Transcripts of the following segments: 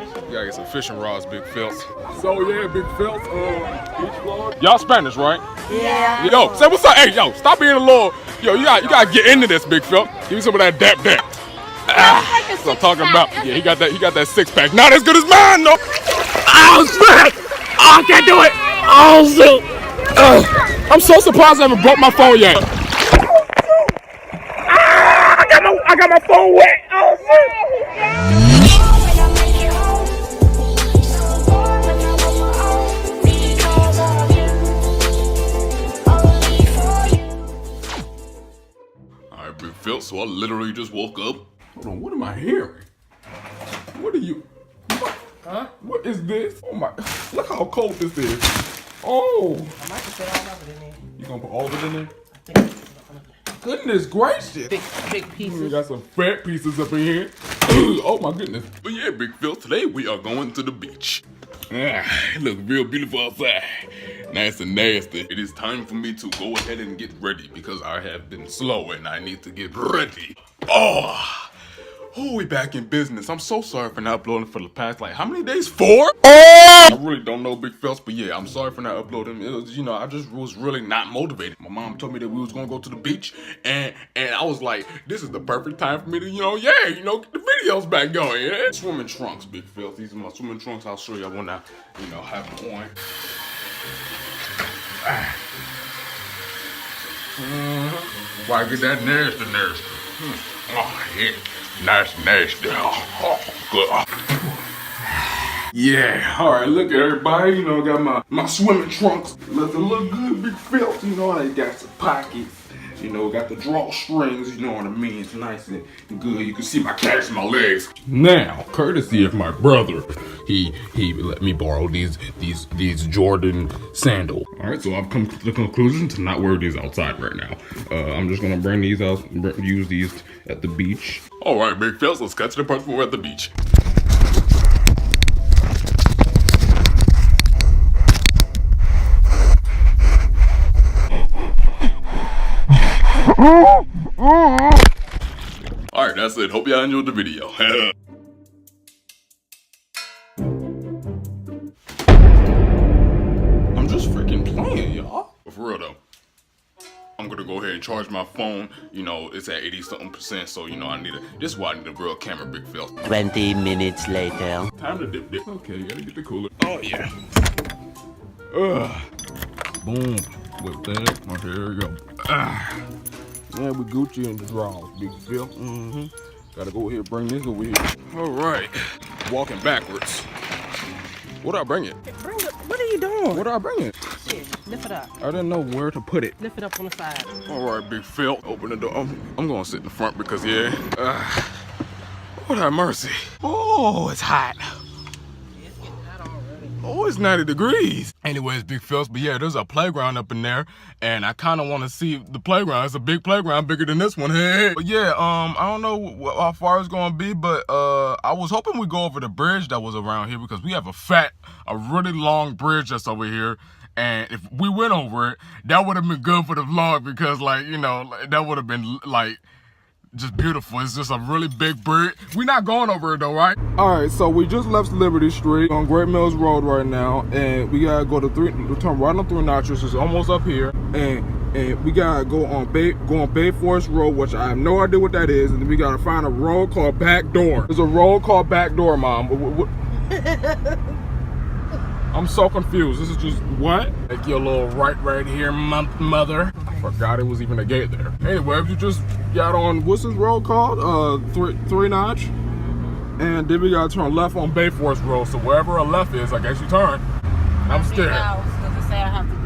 You gotta get some fishing rods, Big Phelps. So yeah, Big Phelps, beach vlog. Y'all Spanish, right? Yeah. Yo, say what's up. Hey, yo, stop being a little. Yo, you gotta get into this, Big Phelps. Give me some of that dap. That's what I'm talking about. Yeah, he got that 6-pack. Not as good as mine, though. Oh, shit! Oh, I can't do it. Oh, shit. I'm so surprised I haven't broke my phone yet. I got my phone wet. Oh, shit. Alright, Big Phil, so I literally just woke up. Hold on, what am I hearing? What are you? What? Huh? What is this? Oh my, look how cold this is. Oh. I might just put all of it in there. You gonna put all of it in there? I think. Goodness gracious. Big pieces. We got some fat pieces up in here. Oh my goodness. But yeah, Big Phil, today we are going to the beach. It looks real beautiful outside. Nice and nasty. It is time for me to go ahead and get ready because I have been slow and I need to get ready. Oh, we back in business. I'm so sorry for not uploading for the past, like, how many days? 4? I really don't know, Big Phelps, but yeah, I'm sorry for not uploading. It was, you know, I just was really not motivated. My mom told me that we was gonna go to the beach, and I was like, this is the perfect time for me to, get the videos back going. Yeah? Swimming trunks, Big Phelps. These are my swimming trunks. I'll show you when I, have them on. Why get that nasty? Oh, yeah. Nasty. Oh, good. Yeah, all right, look at everybody, got my swimming trunks. Does it look good, Big Phelps? I got some pockets, got the drawstrings, you know what I mean? It's nice and good. You can see my calves and my legs. Now, courtesy of my brother, he let me borrow these Jordan sandals. All right, so I've come to the conclusion to not wear these outside right now. I'm just gonna bring these out, use these at the beach. All right, Big Phelps, let's get to the part where we're at the beach. Alright, that's it. Hope y'all enjoyed the video. I'm just freaking playing, y'all. But for real though, I'm gonna go ahead and charge my phone. It's at 80-something%, so this is why I need a real camera, Big Phil. 20 minutes later. Time to dip. Okay, you gotta get the cooler. Oh yeah. Boom. With that. Oh, here we go. Yeah, we Gucci in the drawers, Big Phil. Gotta go ahead and bring this over here. All right. Walking backwards. What do I bring it? What are you doing? What do I bring it? Shit, lift it up. I didn't know where to put it. Lift it up on the side. All right, Big Phil. Open the door. I'm gonna sit in the front because, yeah. Lord have mercy. Oh, it's hot. It's getting hot already. Oh, it's 90 degrees. Anyways, Big Phelps, but yeah, there's a playground up in there, and I kind of want to see the playground. It's a big playground, bigger than this one. Hey. But yeah, I don't know how far it's gonna be, but I was hoping we go over the bridge that was around here because we have a really long bridge that's over here. And if we went over it, that would have been good for the vlog because, that would have been just beautiful. It's just a really big bridge. We're not going over it though, right? All right, so we just left Liberty Street on Great Mills Road right now, and we gotta go to turn right on 3 Notches. It's almost up here, and we gotta go on Bay Forest Road, which I have no idea what that is, and then we gotta find a road called Back Door. There's a road called Back Door, Mom. I'm so confused. This is just what? Like your little right here, mother. I forgot it was even a gate there. Anyway, if you just got on, what's this road called? 3 Notch. And then we gotta turn left on Bay Forest Road. So wherever a left is, I guess you turn. I'm scared. Miles, does it say I have to do?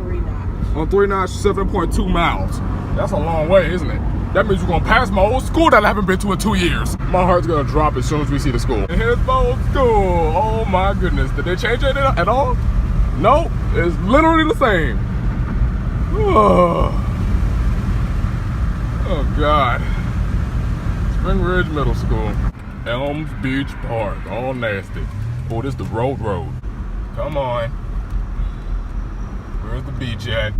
3 Notch. On 3 Notch, 7.2 miles. That's a long way, isn't it? That means we're gonna pass my old school that I haven't been to in 2 years. My heart's gonna drop as soon as we see the school. And here's my old school. Oh my goodness. Did they change it at all? No, it's literally the same. Oh God. Spring Ridge Middle School. Elms Beach Park, all nasty. Oh, this is the road. Come on. Where's the beach at?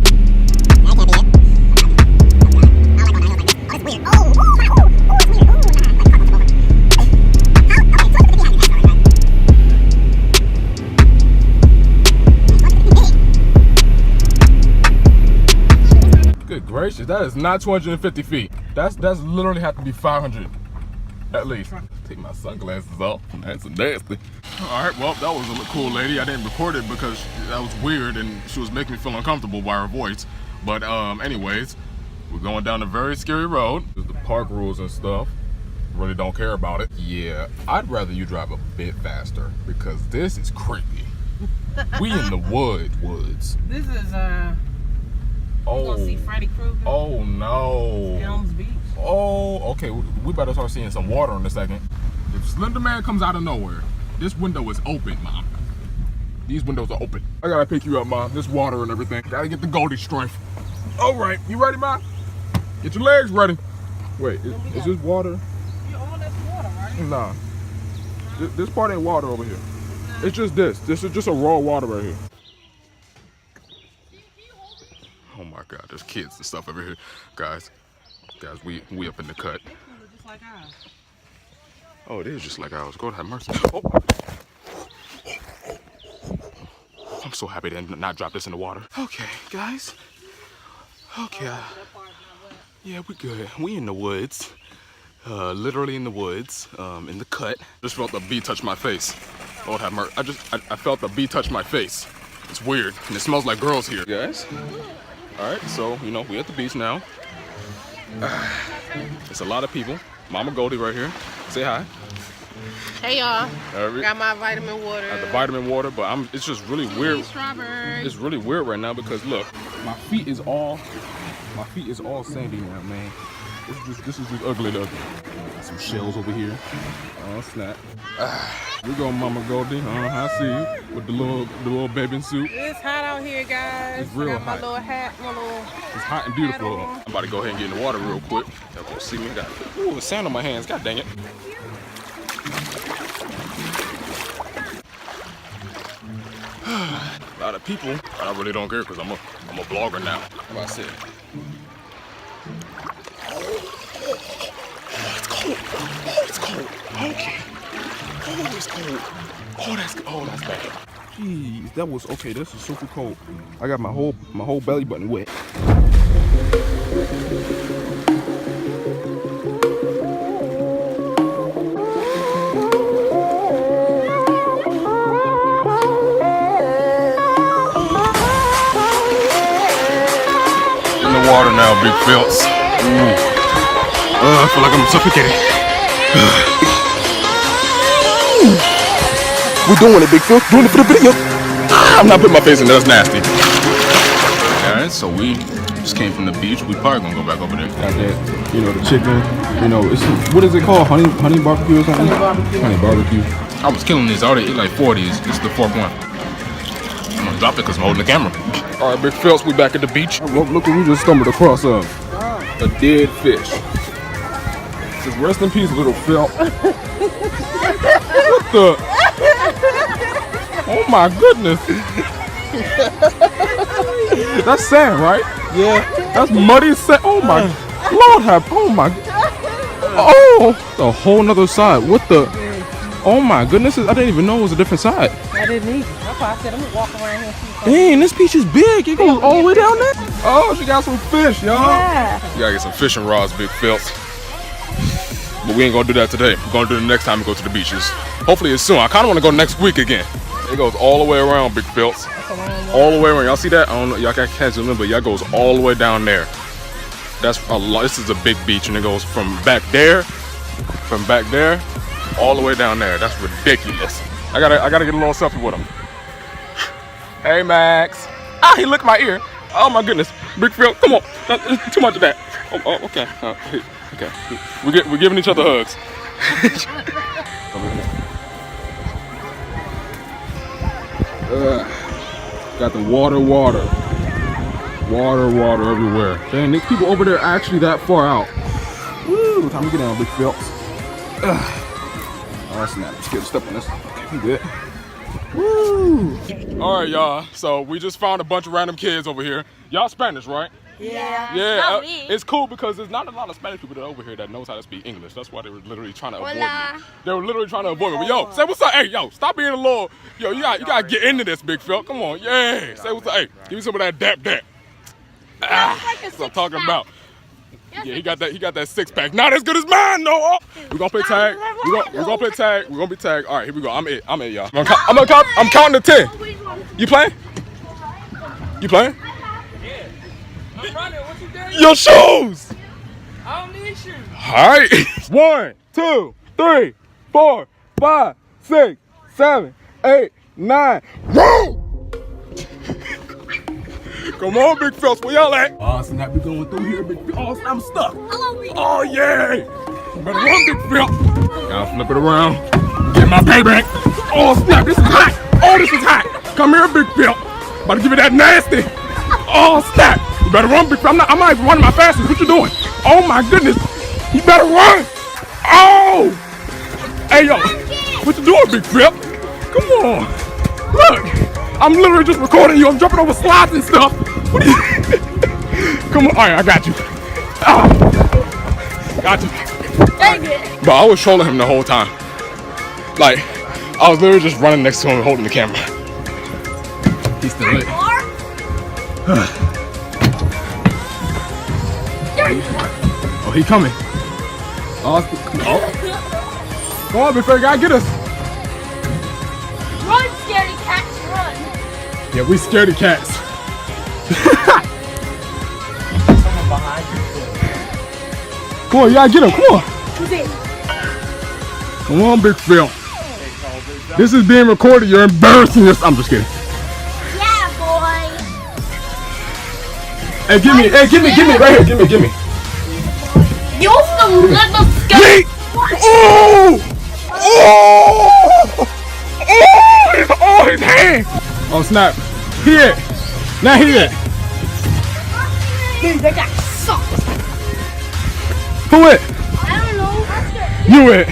It's weird. Oh, it's weird. Oh, it's weird. that is not 250 feet. That's literally have to be 500 at least. Take my sunglasses off. That's nasty. All right, well, that was a cool lady. I didn't record it because that was weird and she was making me feel uncomfortable by her voice. But anyways, we're going down a very scary road. There's the park rules and stuff. Really don't care about it. Yeah, I'd rather you drive a bit faster because this is creepy. We in the woods. This is we're gonna see Freddy Krueger. Oh no. FHELS Beach. Oh, okay. We better start seeing some water in a second. If Slender Man comes out of nowhere, this window is open, Mom. These windows are open. I gotta pick you up, Mom. There's water and everything. Gotta get the Goldie strength. All right, you ready, Mom? Get your legs ready. Wait, is this water? All that's water, right? Nah. This part ain't water over here. It's just this. This is just a raw water right here. Oh my God, there's kids and stuff over here. Guys, we up in the cut. Just like ours. Oh, it is just like ours. God have mercy. Oh. I'm so happy to not drop this in the water. Okay, guys. Okay. Yeah, we good. We in the woods. Literally in the woods, in the cut. Just felt the bee touch my face. Lord have mercy. I felt the bee touch my face. It's weird, and it smells like girls here. Guys, all right, so, you know, we at the beach now. It's a lot of people. Mama Goldie right here. Say hi. Hey y'all. Got my vitamin water. I got the vitamin water, but it's just really weird. Strawberry. It's really weird right now because look, my feet is all sandy now, man. This is just ugly to ugly. Got some shells over here. Oh snap. We go, Mama Goldie. I see you with the little bathing suit. It's hot out here, guys. It's real got my hot. little hat, my little. It's hot and beautiful. I'm about to go ahead and get in the water real quick. Y'all gonna see me. Ooh, the sand on my hands. God dang it. A lot of people. I really don't care because I'm a vlogger now. Like I said. Oh, it's cold. Oh, it's cold. Okay. Oh, it's cold. Oh, that's bad. Jeez, that was okay. This is super cold. I got my whole belly button wet. In the water now, big Phelps. I feel like I'm suffocating. We're doing it, big Phil. Doing it for the video. I'm not putting my face in there. That's nasty. Alright, so we just came from the beach. We probably gonna go back over there. Got that, you know, the chicken. You know, what is it called? Honey barbecue or something? Honey barbecue. I was killing these. I already ate like 4 of these. This is the 4th one. I'm gonna drop it because I'm holding the camera. Alright, big Phelps, we back at the beach. Look what we just stumbled across of. A dead fish. Says rest in peace, little Phelps. What the? Oh my goodness. That's sand, right? Yeah. That's muddy sand. Oh my Lord have. Oh my. Oh, a whole nother side. What the? Oh my goodness. I didn't even know it was a different side. I didn't either. That's why I said I'm gonna walk around here and see something. Dang, this beach is big. It goes all the way down there. Oh, she got some fish, y'all. Yeah. You gotta get some fishing rods, big Phelps. But we ain't gonna do that today. We're gonna do it the next time we go to the beaches. Hopefully it's soon. I kinda wanna go next week again. It goes all the way around, big Phelps. All the way around. Y'all see that? I don't know. Y'all can't zoom in, but y'all goes all the way down there. That's a lot. This is a big beach, and it goes from back there, all the way down there. That's ridiculous. I gotta get a little selfie with him. Hey, Max. Ah, he licked my ear. Oh my goodness, big Phelps. Come on. It's too much of that. Oh, okay. Okay. We're giving each other hugs. Got the water everywhere. Dang, these people over there actually that far out. Woo, time to get down, big Phelps. Oh snap, just get a step on this. Okay, good. Woo! All right, y'all. So we just found a bunch of random kids over here. Y'all Spanish, right? Yeah. Yeah, it's cool because there's not a lot of Spanish people that are over here that knows how to speak English. That's why they were literally trying to avoid me. They were literally trying to avoid me. But yo, say what's up. Hey, yo, stop being a little. Yo, you gotta get into this, big Phil. Come on, yeah. Say what's up. Hey, give me some of that dap. That's what I'm talking about. Yeah, he got that six pack. Not as good as mine, no. We're gonna play tag. We're gonna play tag. We're gonna be tagged. All right, here we go. I'm it, y'all. I'm counting to 10. You playing? You playing? Yeah. I'm running. What you doing? Your shoes. I don't need shoes. All right. 1, 2, 3, 4, 5, 6, 7, 8, 9. Roll! Come on, big Phelps, where y'all at? Oh, snap, we going through here, big Phelps. Oh, I'm stuck. Oh, yeah. You better run, big Phelps. Gotta flip it around. Get my payback. Oh, snap, this is hot. Oh, this is hot. Come here, big Phelps. About to give it that nasty. Oh, snap. You better run, big Phelps. I'm not even running my fastest. What you doing? Oh, my goodness. You better run. Oh. Hey, yo. What you doing, big Phelps? Come on. Look. I'm literally just recording you. I'm jumping over slides and stuff. What are you? Come on. All right, I got you. Oh. Got you. Dang it. But I was trolling him the whole time. Like, I was literally just running next to him holding the camera. He's still lit. Oh, he coming. Oh. Come on, big fat guy, get us. Run, scaredy cats, run. Yeah, we scaredy cats. Someone behind you. Come on, you gotta get him, come on. Come on, big Phil. This is being recorded, you're embarrassing us. I'm just kidding. Yeah, boy. Hey, give me, right here, give me. You also little Wait! Oh! Oh, his hand! Oh, snap. Hit it. Now hit it. Dude, that guy sucks. Who it? I don't know. You it.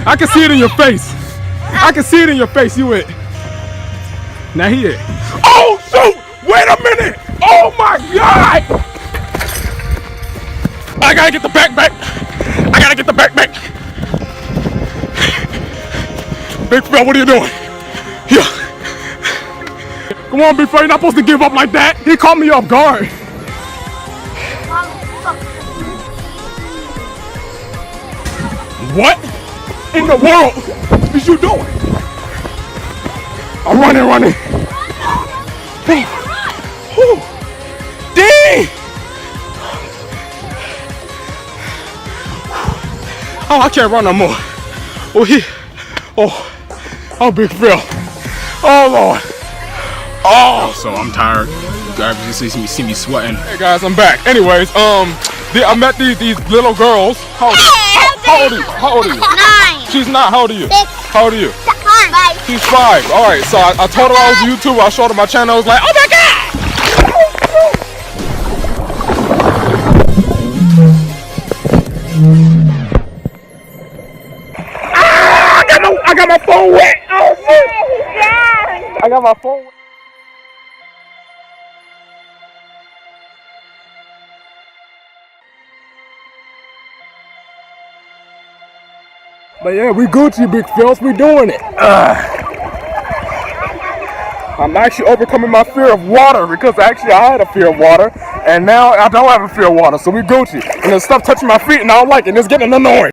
I can see it in your face. I can see it in your face. You it. Now hit it. Oh, shoot! Wait a minute! Oh, my God! I gotta get the backpack. I gotta get the backpack. Big Phil, what are you doing? Yeah. Come on, Big Phil, you're not supposed to give up like that. He caught me off guard. What in the world is you doing? I'm running. Dang! Oh, I can't run no more. Oh, Big Phil. Oh, Lord. Oh, so I'm tired. You guys see me sweating. Hey guys, I'm back. Anyways, I met these little girls. How old are you? 9. She's not. How old are you? 6. How old are you? 5. She's 5. All right. So I told her I was a YouTuber. I showed her my channel. I was like, oh my God! I got my phone wet. Oh shit! I got my phone wet. But yeah, we Gucci, Big Phils. We doing it. I'm actually overcoming my fear of water because actually I had a fear of water, and now I don't have a fear of water. So we Gucci, and there's stuff touching my feet, and I don't like it. And it's getting annoying.